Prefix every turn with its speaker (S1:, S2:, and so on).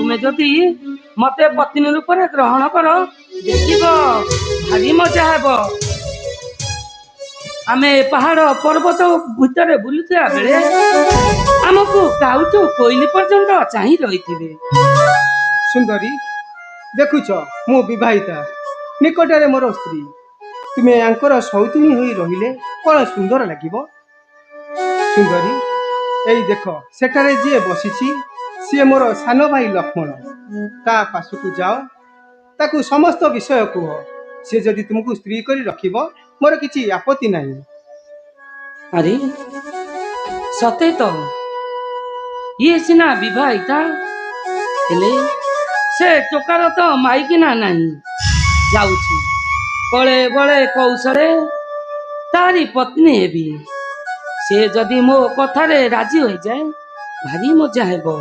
S1: तुमे जदि मते पत्नी रूप में ग्रहण कर देखिब भारी मजा हेब। आमे पहाड़ पर्वत भितर बुलुवा बेले आमको काउचो कोइली पर्यंत चाही रही।
S2: सुंदरी देखुच मु विवाहिता निकटरे मोर स्त्री तुम्हें यांकर सौतुणी होई रहिले कौन सुंदर लागिबो। सुंदरी एई देख सेठारे जी बसीची सी मोर सान भाई लक्ष्मण ता पासकु जाओ ताकू समस्त विषय कह सी जदि तुमको स्त्री करी रखिबो मोर किछि आपत्ति नाही।
S1: अरे सते तो ये सिना विवाहिता हेले से टोकार तो माइकिना नहीं जाउछि कले बले कौशले तारी पत्नी हेबी। से जदि मो कथारे राजी हो जाए भारी मजा हेबो।